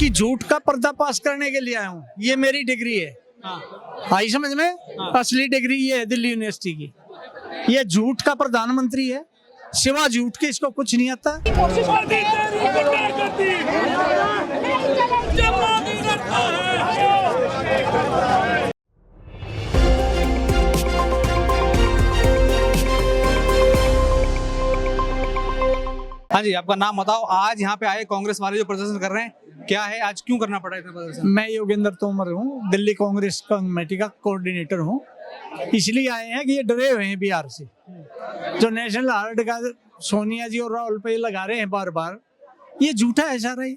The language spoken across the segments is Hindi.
इसकी झूठ का पर्दाफाश करने के लिए आया हूँ। ये मेरी डिग्री है। आई समझ में? असली डिग्री ये है दिल्ली यूनिवर्सिटी की। ये झूठ का प्रधानमंत्री है, सिवा झूठ के इसको कुछ नहीं आता। हाँ जी, आपका नाम बताओ। आज यहाँ पे आए कांग्रेस वाले जो प्रदर्शन कर रहे हैं, क्या है, आज क्यों करना पड़ा इतना प्रदर्शन? मैं योगेंद्र तोमर हूँ, दिल्ली कांग्रेस कमेटी का कोऑर्डिनेटर हूँ। इसलिए आए हैं कि ये डरे हुए हैं बिहार से। जो नेशनल हार्ट का सोनिया जी और राहुल पे लगा रहे हैं बार बार, ये झूठा है सारा ही।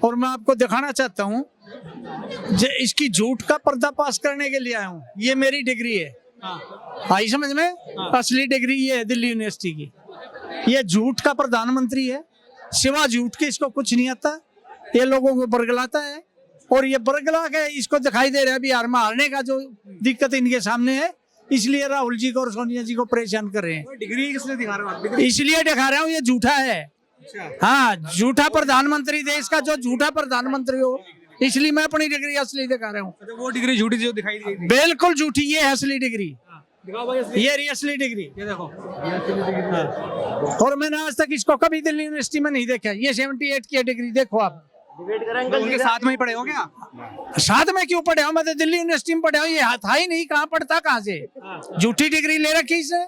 और मैं आपको दिखाना चाहता हूँ, इसकी झूठ का पर्दाफाश करने के लिए आया हूँ। ये मेरी डिग्री है। आई समझ में? असली डिग्री ये है दिल्ली यूनिवर्सिटी की। ये झूठ का प्रधानमंत्री है, सिवा झूठ के इसको कुछ नहीं आता। ये लोगों को बरगलाता है और ये बरगला के इसको दिखाई दे रहा है बिहार में हारने का जो दिक्कत इनके सामने है, इसलिए राहुल जी को और सोनिया जी को परेशान कर रहे हैं। डिग्री किसने दिखा रहे हो? इसलिए दिखा रहा हूँ, ये झूठा है। हाँ, झूठा प्रधानमंत्री, देश का जो झूठा प्रधानमंत्री हो, इसलिए मैं अपनी डिग्री असली दिखा रहा हूँ। वो डिग्री झूठी जो दिखाई दी? बिल्कुल झूठी, ये है असली डिग्री। दिखाओ भाई असली। ये रही असली डिग्री। ये देखो। और मैंने आज तक इसको कभी दिल्ली यूनिवर्सिटी में नहीं देखा। ये 78 की डिग्री, देखो आप। उनके साथ में ही पढ़े हो क्या? साथ में क्यों पढ़े हो? मैं तो दिल्ली यूनिवर्सिटी में पढ़ा हूँ। ये था ही नहीं, कहाँ पढ़ता, कहाँ से झूठी डिग्री ले रखी इसने।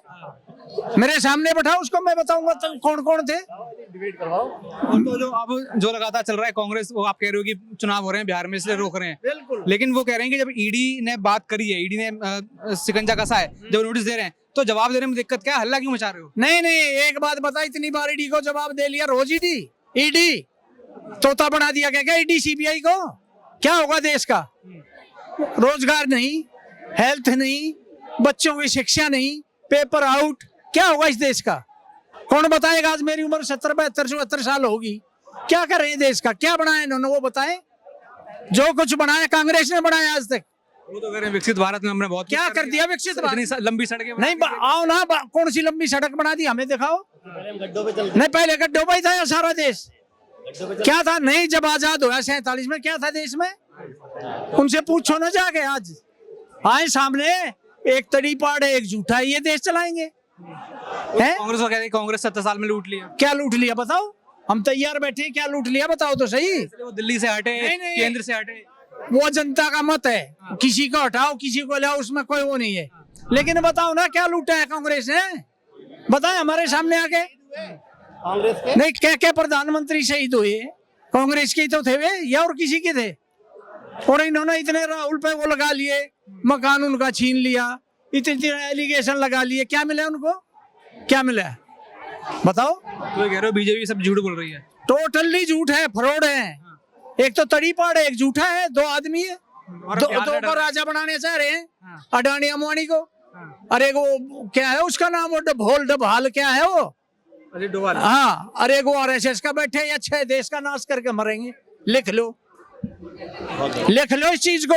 मेरे सामने बैठाओ उसको, मैं बताऊंगा तो कौन कौन थे। तो जो अब जो लगातार चल रहा है कांग्रेस, वो आप कह रहे हो कि चुनाव हो रहे हैं बिहार में इसलिए रोक रहे हैं। बिल्कुल। लेकिन वो कह रहे हैं कि जब ईडी ने बात करी है, ईडी ने शिकंजा कसा है, जब नोटिस दे रहे हैं, तो जवाब देने में दिक्कत क्या है? हल्ला क्यों मचा रहे हो? नहीं नहीं, एक बात बता, इतनी बार ईडी को जवाब दे लिया, रोज ईडी तोता बना दिया क्या ईडी सीबीआई को? क्या होगा देश का? रोजगार नहीं, हेल्थ नहीं, बच्चों की शिक्षा नहीं, पेपर आउट, क्या होगा इस देश का? कौन बताएगा? आज मेरी उम्र 70, 72, 74 साल होगी। क्या कर रहे हैं देश का? क्या बनाया इन्होंने, वो बताएं। जो कुछ बनाया कांग्रेस ने बनाया आज तक। वो तो कह रहे हैं विकसित भारत में हमने बहुत क्या कर दिया विकसित भारत? इतनी लंबी सड़कें नहीं, आओ ना, कौन सी लंबी सड़क बना दी, हमें दिखाओ। नहीं, पहले गड्ढों पे ही था सारा देश। क्या था? नहीं, जब आजाद हुआ 47 में, क्या था देश में? उनसे पूछो ना जाके। आज आए सामने, एक तड़ी पाड़ है, एक झूठा है, ये देश चलाएंगे। कांग्रेस को कह रही है कांग्रेस 70 साल में लूट लिया। क्या लूट लिया बताओ? हम तैयार बैठे, क्या लूट लिया बताओ तो सही। वो दिल्ली से हटे, केंद्र से हटे, वो जनता का मत है। किसी को हटाओ, किसी को लाओ, उसमें कोई वो नहीं है। लेकिन बताओ ना, क्या लूटा है कांग्रेस ने? बताए हमारे सामने आके। कांग्रेस के नहीं, क्या प्रधानमंत्री शहीद हुए कांग्रेस के तो थे वे, या और किसी के थे? और इन्होंने इतने राहुल पे वो लगा लिए, मकान उनका छीन लिया, इतने एलिगेशन लगा लिए। क्या मिला उनको? क्या मिला बताओ? तो कह रहे हो बीजेपी सब झूठ बोल रही है? टोटली झूठ है, फ्रॉड है। एक तो तड़ी पाड़ है, एक झूठा है, दो आदमी है। दो को राजा बनाने चाह रहे हैं, अडानी अंबानी को। अरे वो क्या है उसका नाम, वो ढोल ढभाल क्या है वो? डोवाल। हाँ, अरे वो आरएसएस का बैठे, अच्छे देश का नाश करके मरेंगे। लिख लो इस चीज को।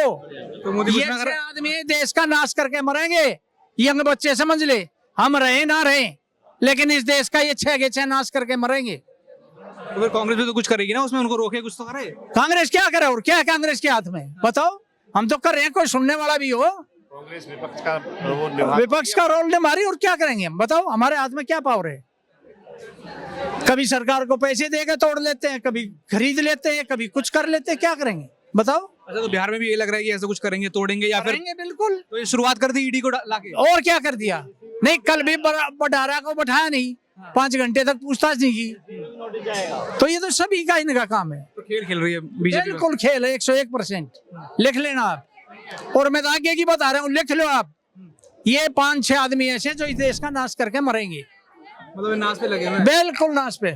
तो मोदी ये अच्छे आदमी देश का नाश करके मरेंगे। यंग बच्चे समझ ले, हम रहे ना रहे, लेकिन इस देश का ये 6 के 6 नाश करके मरेंगे। तो फिर कांग्रेस भी तो कुछ करेगी ना, उसमें उनको रोके, कुछ तो करे। कांग्रेस क्या करे? और क्या है कांग्रेस के हाथ में बताओ? हम तो कर रहे हैं, कोई सुनने वाला भी हो। कांग्रेस विपक्ष का रोल निभा रही, और क्या करेंगे हम बताओ? हमारे हाथ में क्या पावर है? कभी सरकार को पैसे देके तोड़ लेते हैं, कभी खरीद लेते हैं, कभी कुछ कर लेते हैं। क्या करेंगे बताओ? अच्छा, तो बिहार में भी ये लग रहा है कि ऐसा कुछ करेंगे, तोड़ेंगे या फिर? बिल्कुल। तो ये शुरुआत कर दी ईडी को लाके। और क्या कर दिया? नहीं, कल भी बटारा को बैठाया नहीं, 5 घंटे तक पूछताछ नहीं की। तो ये तो सभी का इनका काम है। तो खेल खेल रही है बीजेपी। बिल्कुल खेल है, 101%। लिख लेना आप। और मैं तो आगे की बता रहा हूँ, लिख लो आप। ये 5-6 आदमी ऐसे जो इस देश का नाश करके मरेंगे। मतलब नाश पे लगे हुए हैं। बिल्कुल नाश पे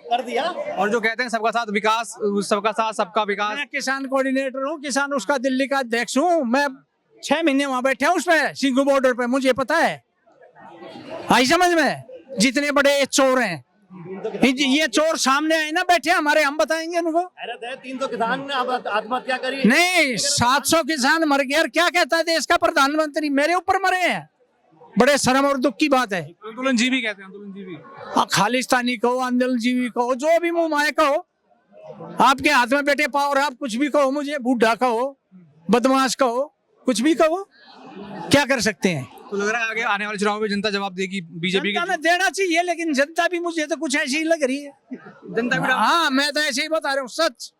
कर दिया। और जो कहते हैं सबका साथ विकास, सबका साथ सबका विकास। मैं किसान कोऑर्डिनेटर हूँ, किसान उसका दिल्ली का अध्यक्ष हूँ। मैं 6 महीने वहां बैठे हूँ उस पे, सिंघू बॉर्डर पे, मुझे पता है। आई समझ में? जितने बड़े चोर हैं, ये चोर सामने आए ना बैठे हमारे, हम बताएंगे उनको। 300 किसान ने आत्महत्या करी। नहीं, 700 किसान मर गए। और क्या कहता है देश का प्रधानमंत्री? मेरे ऊपर मरे हैं। बड़े शर्म और दुख की बात है। आंदोलन जीवी कहते हैं, आंदोलन जीवी। खालिस्तानी कहो, आंदोलन जीवी कहो, जो भी मुंह माए कहो, आपके हाथ में बैठे पावर, आप कुछ भी कहो, मुझे बूढ़ा कहो, बदमाश कहो, कुछ भी कहो, क्या कर सकते हैं? तो लग रहा है आगे आने वाले चुनाव में जनता जवाब देगी बीजेपी जनता के। में देना चाहिए, लेकिन जनता भी मुझे तो कुछ ऐसी ही लग रही है। जनता भी हाँ, मैं तो ऐसे ही बता रहा हूँ सच।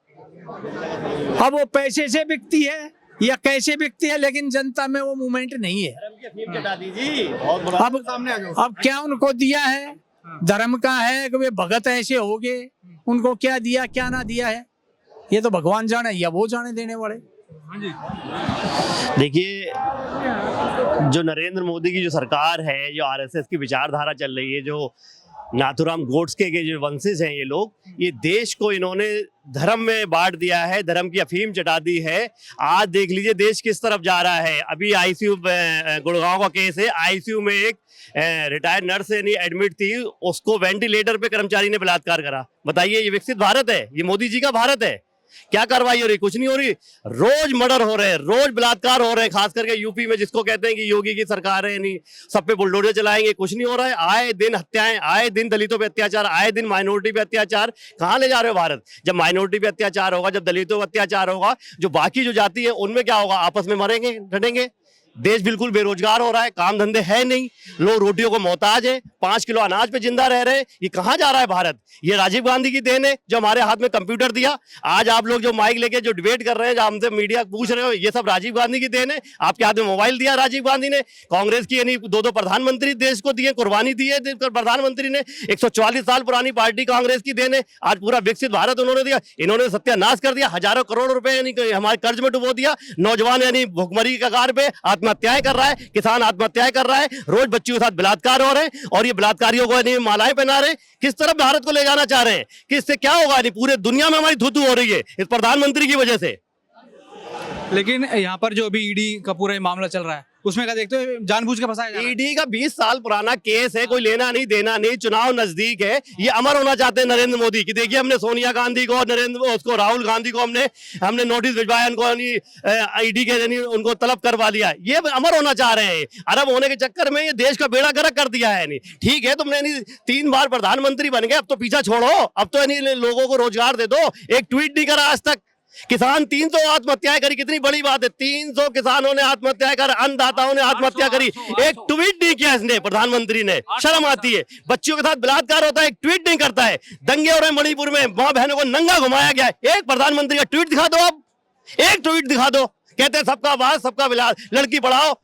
अब वो पैसे से बिकती है या कैसे बिकती है, लेकिन जनता में वो मूवमेंट नहीं है। धर्म की अफीम चटा दीजिए, बहुत बड़ा अब सामने आ जाओ। अब क्या उनको दिया है? धर्म का है कि वे भगत ऐसे हो गए, उनको क्या दिया क्या ना दिया है, ये तो भगवान जाने या वो जाने देने वाले। हाँ जी। देखिए, जो नरेंद्र मोदी की जो सरकार है, जो आरएसएस की विचारधारा चल रही है, जो नाथुराम गोडसे के जो वंशज हैं ये लोग, ये देश को इन्होंने धर्म में बांट दिया है, धर्म की अफीम चटा दी है। आज देख लीजिए देश किस तरफ जा रहा है। अभी आईसीयू गुड़गांव का केस है, आईसीयू में एक रिटायर्ड नर्स यानी एडमिट थी, उसको वेंटिलेटर पे कर्मचारी ने बलात्कार करा। बताइए, ये विकसित भारत है? ये मोदी जी का भारत है? क्या कार्रवाई हो रही? कुछ नहीं हो रही। रोज मर्डर हो रहे हैं, रोज बलात्कार हो रहे हैं, खास करके यूपी में, जिसको कहते हैं कि योगी की सरकार है, नहीं सब पे बुलडोजर चलाएंगे। कुछ नहीं हो रहा है। आए दिन हत्याएं, आए दिन दलितों पे अत्याचार, आए दिन माइनॉरिटी पे अत्याचार। कहाँ ले जा रहे हो भारत? जब माइनॉरिटी पे अत्याचार होगा, जब दलितों पे अत्याचार होगा, जो बाकी जो जाति है उनमें क्या होगा? आपस में मरेंगे, डटेंगे। देश बिल्कुल बेरोजगार हो रहा है, काम धंधे है नहीं, लोग रोटियों को मोहताज है, 5 किलो अनाज पे जिंदा रह रहे हैं। ये कहाँ जा रहा है भारत? ये राजीव गांधी की देन है जो हमारे हाथ में कंप्यूटर दिया। आज आप लोग जो माइक लेके जो डिबेट कर रहे हैं, जो हमसे मीडिया पूछ रहे हो, ये सब राजीव गांधी की देन है। आपके हाथ में मोबाइल दिया राजीव गांधी ने। कांग्रेस की यानी 2 प्रधानमंत्री देश को दिए, कुर्बानी दी है प्रधानमंत्री ने। 144 साल पुरानी पार्टी कांग्रेस की देन है। आज पूरा विकसित भारत उन्होंने दिया। इन्होंने सत्यानाश कर दिया, हजारों करोड़ रुपए यानी हमारे कर्ज में डुबो दिया। नौजवान यानी भुखमरी की कगार पे आत्महत्याएं कर रहा है, किसान आत्महत्याएं कर रहा है, रोज बच्चियों के साथ बलात्कार हो रहे हैं, और ये बलात्कारियों को यानी मालाएं पहना रहे हैं। किस तरफ भारत को ले जाना चाह रहे हैं? कि इससे क्या होगा? यानी पूरे दुनिया में हमारी धुतू हो रही है इस प्रधानमंत्री की वजह से। लेकिन यहाँ पर जो अभी ईडी का पूरा ये मामला चल रहा है, उसमें क्या देखते हो? जानबूझ के फंसाया जा रहा है। ईडी का 20 साल पुराना केस है, कोई लेना नहीं देना नहीं, चुनाव नजदीक है। ये अमर होना चाहते हैं नरेंद्र मोदी की। देखिए, हमने सोनिया गांधी को, उसको राहुल गांधी को हमने नोटिस भिजवाया, उनको ईडी के यानी उनको तलब करवा लिया। ये अमर होना चाह रहे हैं। अरब होने के चक्कर में ये देश का बेड़ा गर्क कर दिया है। ठीक है, तुमने 3 बार प्रधानमंत्री बन गए, अब तो पीछा छोड़ो, अब तो लोगों को रोजगार दे दो। एक ट्वीट नहीं करा आज तक। किसान 300 आत्महत्याएं करी, कितनी बड़ी बात है। 300 किसानों ने आत्महत्या कर, अन्नदाताओं ने आत्महत्या करी, एक ट्वीट नहीं किया इसने, प्रधानमंत्री ने। शर्म आती है। बच्चियों के साथ बलात्कार होता है, एक ट्वीट नहीं करता है। दंगे हो रहे हैं मणिपुर में, मां बहनों को नंगा घुमाया गया है, एक प्रधानमंत्री का ट्वीट दिखा दो। अब एक ट्वीट दिखा दो। कहते हैं सबका आवाज सबका विलास, लड़की पढ़ाओ,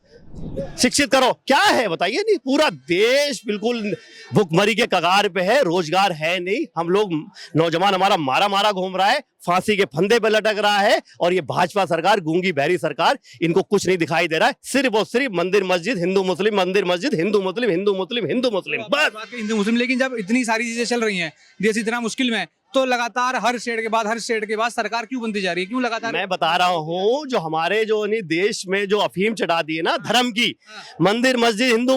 शिक्षित करो। क्या है बताइए? नहीं, पूरा देश बिल्कुल भुखमरी के कगार पे है, रोजगार है नहीं। हम लोग, नौजवान हमारा मारा मारा घूम रहा है, फांसी के फंदे पे लटक रहा है, और ये भाजपा सरकार, गूंगी बहरी सरकार, इनको कुछ नहीं दिखाई दे रहा है। सिर्फ और सिर्फ मंदिर मस्जिद, हिंदू मुस्लिम, मंदिर मस्जिद, हिंदू मुस्लिम, हिंदू मुस्लिम, हिंदू मुस्लिम, बस। हिंदू मुस्लिम। लेकिन जब इतनी सारी चीजें चल रही हैं, देश इतना मुश्किल में है, तो लगातार हर स्टेट के बाद सरकार क्यों बनती जा रही है? क्यों लगातार? मैं बता रहा हूँ, जो हमारे जो देश में जो अफीम चढ़ा दी है ना धर्म की, मंदिर मस्जिद, हिंदू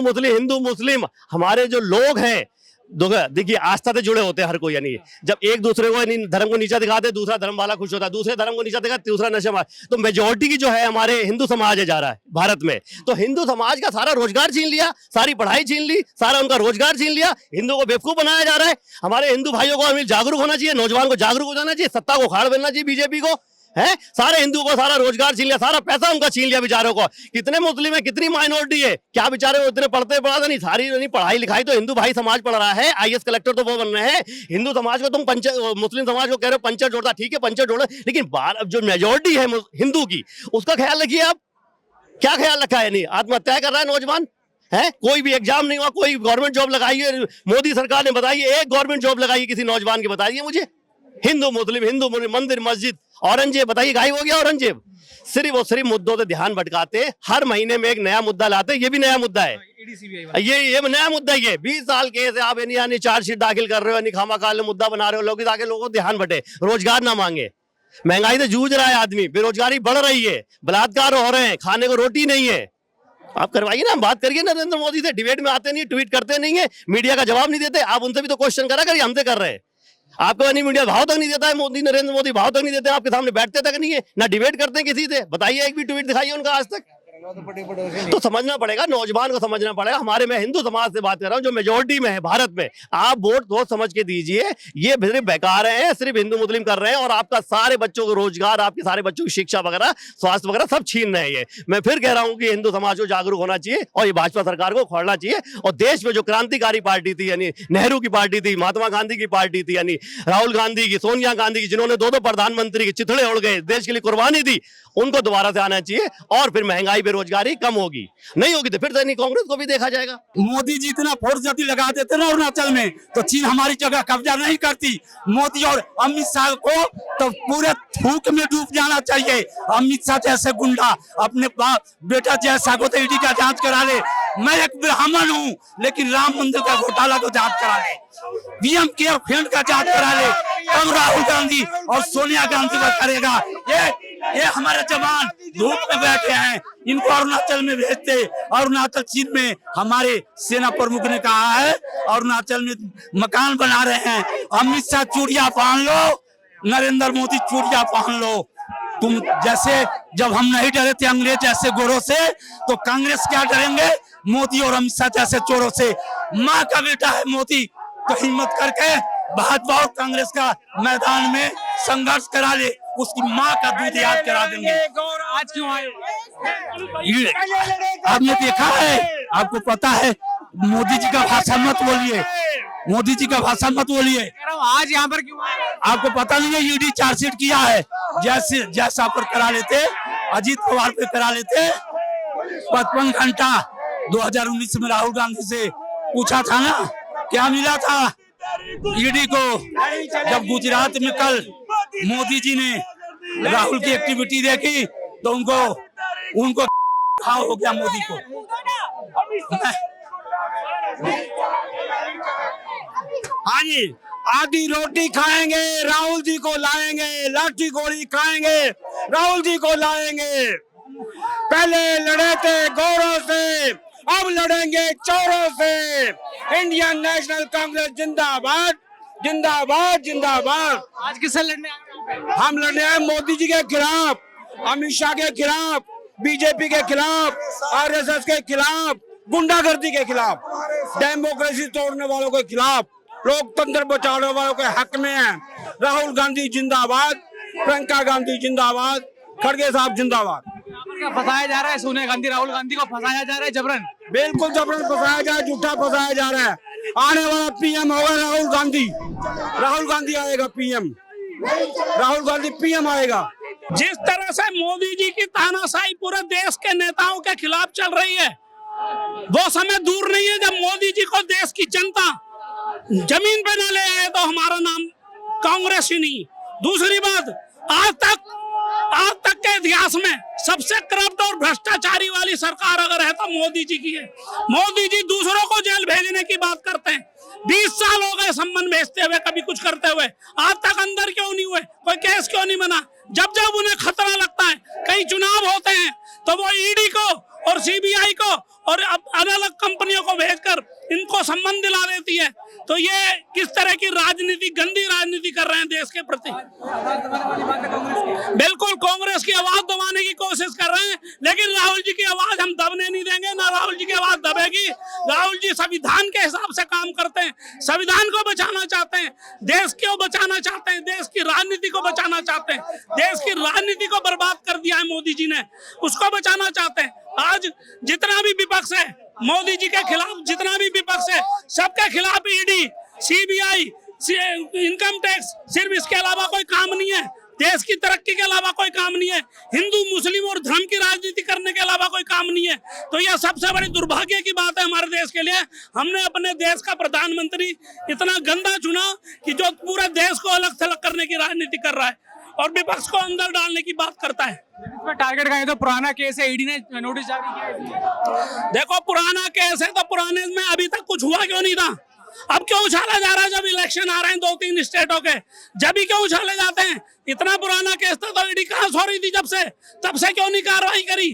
मुस्लिम, हमारे जो लोग हैं, देखिए आस्था से जुड़े होते हैं हर कोई। यानी जब एक दूसरे को धर्म को नीचा दिखाते, दूसरा धर्म वाला खुश होता है, दूसरे धर्म को नीचा दिखाते, दूसरा नशे में। तो मेजोरिटी की जो है हमारे हिंदू समाज है जा रहा है भारत में। तो हिंदू समाज का सारा रोजगार छीन लिया, सारी पढ़ाई छीन ली, सारा उनका रोजगार छीन लिया। हिंदू को बेवकूफ बनाया जा रहा है। हमारे हिंदू भाइयों को जागरूक होना चाहिए, नौजवान को जागरूक हो जाना चाहिए, सत्ता को उखाड़ देना चाहिए बीजेपी को। है सारे हिंदुओं को सारा रोजगार छीन लिया, सारा पैसा उनका छीन लिया बेचारों को। कितने मुस्लिम है, कितनी माइनॉरिटी है, क्या बेचारे इतने पढ़ते पढ़ा नहीं, सारी नहीं पढ़ाई लिखाई तो हिंदू भाई समाज पढ़ रहा है। आईएएस कलेक्टर तो वो बन रहे हैं। हिंदू समाज को तुम मुस्लिम समाज को कह रहे हो पंचर जोड़ता, ठीक है पंचर जोड़ो, लेकिन जो मेजोरिटी है हिंदू की, उसका ख्याल रखिए। आप क्या ख्याल रखा है? नहीं, आत्महत्या कर रहा है नौजवान है। कोई भी एग्जाम नहीं हुआ, कोई गवर्नमेंट जॉब लगाइए, मोदी सरकार ने बताइए, एक गवर्नमेंट जॉब लगाइए किसी नौजवान की, बताइए मुझे। हिंदू मुस्लिम, मंदिर मस्जिद, औरंगजेब, बताइए गायब हो गया औरंगजेब। सिर्फ और सिर्फ मुद्दों से ध्यान भटकाते, हर महीने में एक नया मुद्दा लाते। ये भी नया मुद्दा है, ये नया मुद्दा है। 20 साल केस है, आप यानी चार्जशीट दाखिल कर रहे हो, यानी खामाखाल मुद्दा बना रहे हो लोग, ताकि लोगों को ध्यान बटे, रोजगार ना मांगे। महंगाई से जूझ रहा है आदमी, बेरोजगारी बढ़ रही है, बलात्कार हो रहे हैं, खाने को रोटी नहीं है। आप करवाइए ना, बात करिए नरेंद्र मोदी से। डिबेट में आते नहीं, ट्वीट करते नहीं है, मीडिया का जवाब नहीं देते। आप उनसे भी तो क्वेश्चन करा करिए, हमसे कर रहे हैं। आपको नहीं, मीडिया भाव तक नहीं देता है, नरेंद्र मोदी भाव तक नहीं देते, आपके सामने बैठते तक नहीं है, ना डिबेट करते हैं किसी से। बताइए, एक भी ट्वीट दिखाइए उनका आज तक। तो समझना पड़ेगा, नौजवान को समझना पड़ेगा। हमारे, मैं हिंदू समाज से बात कर रहा हूँ जो मेजोरिटी में है भारत में। आप वोट सोच समझ के दीजिए, ये सिर्फ बेकार है, सिर्फ हिंदू मुस्लिम कर रहे हैं और आपका सारे बच्चों को रोजगार, आपके सारे बच्चों की शिक्षा वगैरह, स्वास्थ्य वगैरह सब छीन रहे हैं। मैं फिर कह रहा हूँ कि हिंदू समाज को जागरूक होना चाहिए और ये भाजपा सरकार को खोलना चाहिए। और देश में जो क्रांतिकारी पार्टी थी, यानी नेहरू की पार्टी थी, महात्मा गांधी की पार्टी थी, यानी राहुल गांधी की, सोनिया गांधी की, जिन्होंने दो प्रधानमंत्री के चिथड़े उड़ गए, देश के लिए कुर्बानी दी, उनको दोबारा से आना चाहिए और फिर महंगाई बेरोजगारी कम होगी। नहीं होगी तो फिर तो नहीं, कांग्रेस को भी देखा जाएगा। मोदी जी इतना फोर्स जल्दी लगा देते ना अरुणाचल में, तो चीन हमारी जगह कब्जा नहीं करती। मोदी और अमित शाह को तो पूरे थूक में डूब जाना चाहिए। अमित शाह जैसे गुंडा अपने बेटा जैसा को तो ईडी का जांच करा ले। मैं एक ब्राह्मण हूँ, लेकिन राम मंदिर का घोटाला को जांच करा ले, पीएम केयर फंड का जांच करा ले। अब राहुल गांधी और सोनिया गांधी पर करेगा। ये हमारे जवान धूप में बैठे हैं, इनको अरुणाचल में भेजते। अरुणाचल चीन में हमारे सेना प्रमुख ने कहा है अरुणाचल में मकान बना रहे हैं। अमित शाह चूड़िया पहन लो, नरेंद्र मोदी चूड़िया पहन लो। तुम जैसे जब हम नहीं डरे थे अंग्रेज जैसे गोरों से, तो कांग्रेस क्या डरेंगे मोदी और अमित शाह जैसे चोरों से। माँ का बेटा है मोदी, तो हिम्मत करके भाजपा और कांग्रेस का मैदान में संघर्ष करा ले, उसकी माँ का दूध याद करा देंगे। आज क्यों आए? आपने देखा है, आपको पता है, मोदी जी का भाषा मत बोलिए, मोदी जी का भाषा मत बोलिए। आज यहाँ पर क्यों आए? आपको पता नहीं है ईडी चार्जशीट किया है, जैसा पर करा लेते, अजीत पवार पे करा लेते। 55 घंटा 2019 में राहुल गांधी से पूछा था ना, क्या मिला था ईडी को। जब गुजरात में कल मोदी जी ने राहुल की एक्टिविटी देखी तो उनको घाव हो गया मोदी को। हाँ जी, आधी रोटी खाएंगे राहुल जी को लाएंगे, लाठी गोली खाएंगे राहुल जी को लाएंगे। पहले लड़े थे गौरों से, अब लड़ेंगे चोरों से। इंडियन नेशनल कांग्रेस जिंदाबाद, जिंदाबाद, जिंदाबाद। आज किससे लड़ने आए? हम लड़ने हैं मोदी जी के खिलाफ, अमित शाह के खिलाफ, बीजेपी के खिलाफ, आरएसएस के खिलाफ, गुंडागर्दी के खिलाफ, डेमोक्रेसी तोड़ने वालों के खिलाफ, लोकतंत्र बचाने वालों के हक में है। राहुल गांधी जिंदाबाद, प्रियंका गांधी जिंदाबाद, खड़गे साहब जिंदाबाद। फंसाया जा रहा है सोनिया गांधी, राहुल गांधी को फंसाया जा रहा है जबरन। बिल्कुल जबरन फंसाया जा रहा है, झूठा फंसाया जा रहा है। आने वाला पीएम होगा राहुल गांधी, राहुल गांधी आएगा पीएम, राहुल गांधी पीएम आएगा। जिस तरह से मोदी जी की तानाशाही पूरे देश के नेताओं के खिलाफ चल रही है, वो समय दूर नहीं है जब मोदी जी को देश की जनता जमीन पे न ले आए तो हमारा नाम कांग्रेस ही नहीं। दूसरी बात, आज तक के इतिहास में सबसे करप्ट और भ्रष्टाचारी वाली सरकार अगर है तो मोदी जी की है। मोदी जी दूसरों को जेल भेजने की बात करते हैं, 20 साल हो गए सम्मान भेजते हुए, कभी कुछ करते हुए। आज तक अंदर क्यों नहीं हुए, कोई केस क्यों नहीं बना? जब जब उन्हें खतरा लगता है, कई चुनाव होते हैं, तो वो ईडी को और सीबीआई को और अलग अलग कंपनियों को भेजकर इनको सम्मान दिला देती है। तो ये किस तरह की राजनीति, गंदी राजनीति कर रहे हैं देश के प्रति। बिल्कुल कांग्रेस की आवाज दबाने की कोशिश कर रहे हैं, लेकिन राहुल जी की आवाज हम दबने नहीं देंगे, ना राहुल जी की आवाज दबेगी। राहुल जी संविधान के हिसाब से काम करते हैं, संविधान को बचाना चाहते हैं, देश को बचाना चाहते हैं, देश की राजनीति को बचाना चाहते हैं। देश की राजनीति को बर्बाद कर दिया है मोदी जी ने, उसको बचाना चाहते हैं। आज जितना भी विपक्ष है मोदी जी के खिलाफ, जितना भी विपक्ष है, सबके खिलाफ ईडी, सीबीआई, इनकम टैक्स, सिर्फ इसके अलावा कोई काम नहीं है। देश की तरक्की के अलावा कोई काम नहीं है। हिंदू मुस्लिम और धर्म की राजनीति करने के अलावा कोई काम नहीं है। तो यह सबसे बड़ी दुर्भाग्य की बात है हमारे देश के लिए। हमने अपने देश का प्रधानमंत्री इतना गंदा चुना कि जो पूरे देश को अलग थलग करने की राजनीति कर रहा है और विपक्ष को अंदर डालने की बात करता है। इसमें टारगेट का ये तो पुराना केस है, ईडी ने नोटिस जारी किया है। देखो पुराना केस है तो पुराने में अभी तक कुछ हुआ क्यों नहीं था? अब क्यों उछाला जा रहा है? जब इलेक्शन आ रहे हैं 2-3 स्टेटों के, जब भी क्यों उछाले जाते हैं? इतना पुराना केस था तो ईडी कहाँ सो रही थी जब से? तब से क्यों नहीं कार्रवाई करी?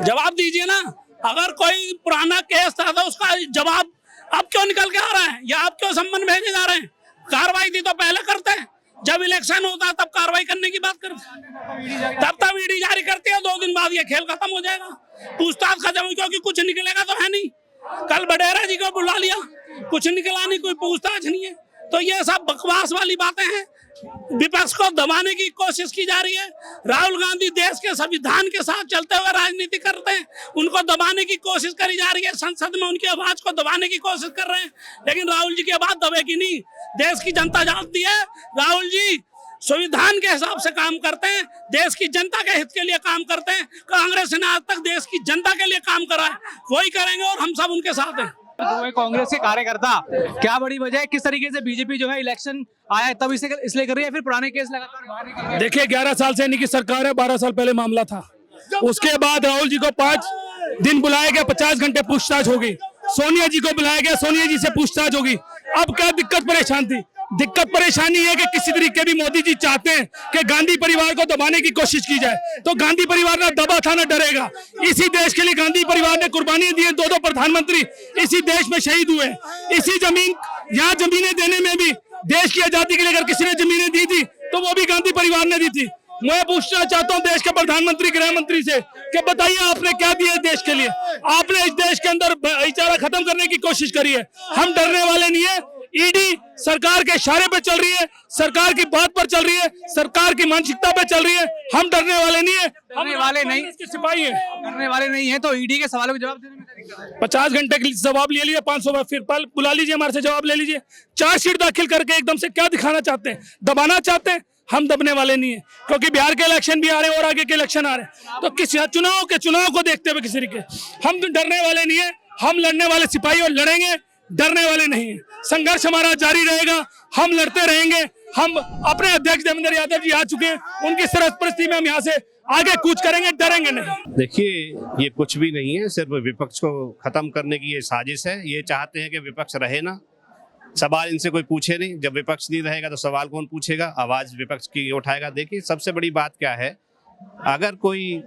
जवाब दीजिए ना। अगर कोई पुराना केस था तो उसका जवाब अब क्यों निकल के आ रहा है, या अब क्यों सम्मन भेजे जा रहे हैं? कार्रवाई थी तो पहले करते हैं। जब इलेक्शन होता है तब कार्रवाई करने की बात करते, तब ईडी जारी करती है, 2 दिन बाद ये खेल खत्म हो जाएगा, पूछताछ खत्म हो, क्योंकि कुछ निकलेगा तो है नहीं। कल बडेरा जी को बुला लिया, कुछ निकला नहीं, कोई पूछताछ नहीं है। तो ये सब बकवास वाली बातें हैं, विपक्ष को दबाने की कोशिश की जा रही है। राहुल गांधी देश के संविधान के साथ चलते हुए राजनीति करते हैं, उनको दबाने की कोशिश करी जा रही है, संसद में उनकी आवाज को दबाने की कोशिश कर रहे हैं, लेकिन राहुल जी की आवाज दबेगी नहीं। देश की जनता जानती है राहुल जी संविधान के हिसाब से काम करते हैं, देश की जनता के हित के लिए काम करते हैं। कांग्रेस ने आज तक देश की जनता के लिए काम करा है, वही करेंगे और हम सब उनके साथ हैं। तो कांग्रेस के कार्यकर्ता क्या बड़ी वजह है, किस तरीके से बीजेपी जो है इलेक्शन आया है तब इसलिए कर रही है, फिर पुराने केस लगातार बाहर निकल रहे हैं? देखिए 11 साल से इनकी सरकार है, 12 साल पहले मामला था, उसके बाद राहुल जी को 5 दिन बुलाया गया, 50 घंटे पूछताछ होगी। सोनिया जी को बुलाया गया, सोनिया जी से पूछताछ होगी। अब क्या दिक्कत परेशान थी? दिक्कत परेशानी है कि किसी तरीके भी मोदी जी चाहते हैं कि गांधी परिवार को दबाने की कोशिश की जाए, तो गांधी परिवार ना दबा था ना डरेगा। इसी देश के लिए गांधी परिवार ने कुर्बानियां दी है, 2 प्रधानमंत्री इसी देश में शहीद हुए। इसी जमीन, यहाँ जमीनें देने में भी देश की आजादी के लिए अगर किसी ने जमीनें दी थी तो वो भी गांधी परिवार ने दी थी। मैं पूछना चाहता हूँ देश के प्रधानमंत्री, गृह मंत्री से कि बताइए आपने क्या दिया देश के लिए? आपने इस देश के अंदर भाईचारा खत्म करने की कोशिश करी है। हम डरने वाले नहीं है। ईडी सरकार के इशारे पे चल रही है, सरकार की बात पर चल रही है, सरकार की मानसिकता पे चल रही है। हम डरने वाले नहीं है, डरने वाले नहीं, इसके सिपाही हैं। डरने वाले नहीं है तो ईडी के सवालों के जवाब देने में क्या दिक्कत है? 50 घंटे के लिए जवाब ले लिया, 500 बार फिर बुला लीजिए, हमारे से जवाब ले लीजिए। चार्जशीट दाखिल करके एकदम से क्या दिखाना चाहते हैं? दबाना चाहते हैं? हम दबने वाले नहीं है, क्योंकि बिहार के इलेक्शन भी आ रहे हैं और आगे के इलेक्शन आ रहे हैं, तो किस चुनाव को देखते हुए किस तरीके हम डरने वाले नहीं है। हम लड़ने वाले सिपाही और लड़ेंगे, डरने वाले नहीं है। संघर्ष हमारा जारी रहेगा, हम लड़ते रहेंगे। हम अपने अध्यक्ष देवेंद्र यादव जी आ चुके हैं, उनकी सरपरस्ती में हम यहाँ से आगे कूच करेंगे, डरेंगे नहीं। देखिए, ये कुछ भी नहीं है, सिर्फ विपक्ष को खत्म करने की ये साजिश है। ये चाहते हैं कि विपक्ष रहे ना, सवाल इनसे कोई पूछे नहीं। जब विपक्ष नहीं रहेगा तो सवाल कौन पूछेगा, आवाज विपक्ष की उठाएगा। देखिए, सबसे बड़ी बात क्या है, अगर कोई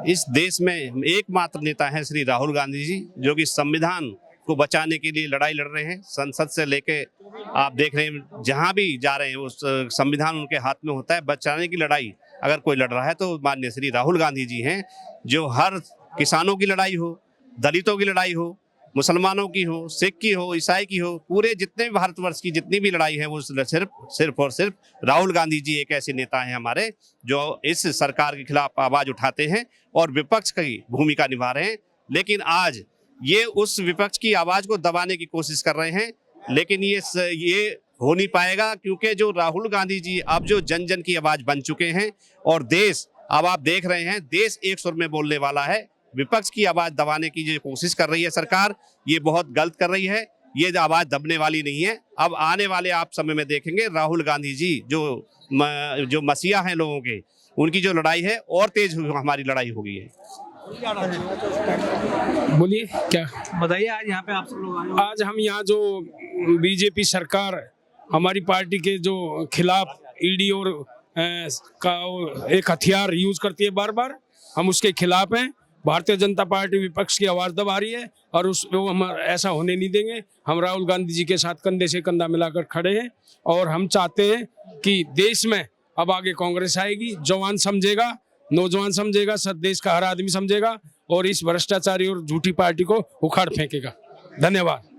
इस देश में एकमात्र नेता है श्री राहुल गांधी जी, जो कि संविधान को बचाने के लिए लड़ाई लड़ रहे हैं, संसद से लेके आप देख रहे हैं जहां भी जा रहे हैं वो संविधान उनके हाथ में होता है। बचाने की लड़ाई अगर कोई लड़ रहा है तो माननीय श्री राहुल गांधी जी हैं, जो हर किसानों की लड़ाई हो, दलितों की लड़ाई हो, मुसलमानों की हो, सिख की हो, ईसाई की हो, पूरे जितने भी भारतवर्ष की जितनी भी लड़ाई है वो सिर्फ और सिर्फ राहुल गांधी जी एक ऐसे नेता हैं हमारे जो इस सरकार के खिलाफ आवाज उठाते हैं और विपक्ष की भूमिका निभा रहे हैं। लेकिन आज ये उस विपक्ष की आवाज को दबाने की कोशिश कर रहे हैं, लेकिन ये हो नहीं पाएगा, क्योंकि जो राहुल गांधी जी अब जो जन जन की आवाज बन चुके हैं और देश, अब आप देख रहे हैं देश एक सुर में बोलने वाला है। विपक्ष की आवाज दबाने की जो कोशिश कर रही है सरकार, ये बहुत गलत कर रही है। ये आवाज दबने वाली नहीं है। अब आने वाले आप समय में देखेंगे राहुल गांधी जी जो मसीहा हैं लोगों के, उनकी जो लड़ाई है और तेज हमारी लड़ाई होगी है। बोलिए क्या बताइए, आज यहाँ पे आप सब लोग आए हो। आज हम यहाँ जो बीजेपी सरकार हमारी पार्टी के जो खिलाफ ईडी और का एक हथियार यूज करती है बार बार, हम उसके खिलाफ हैं। भारतीय जनता पार्टी विपक्ष की आवाज दबा रही है और उसको हम ऐसा होने नहीं देंगे। हम राहुल गांधी जी के साथ कंधे से कंधा मिलाकर खड़े हैं और हम चाहते हैं कि देश में अब आगे कांग्रेस आएगी। जवान समझेगा, नौजवान समझेगा, सब देश का हर आदमी समझेगा और इस भ्रष्टाचारी और झूठी पार्टी को उखाड़ फेंकेगा। धन्यवाद।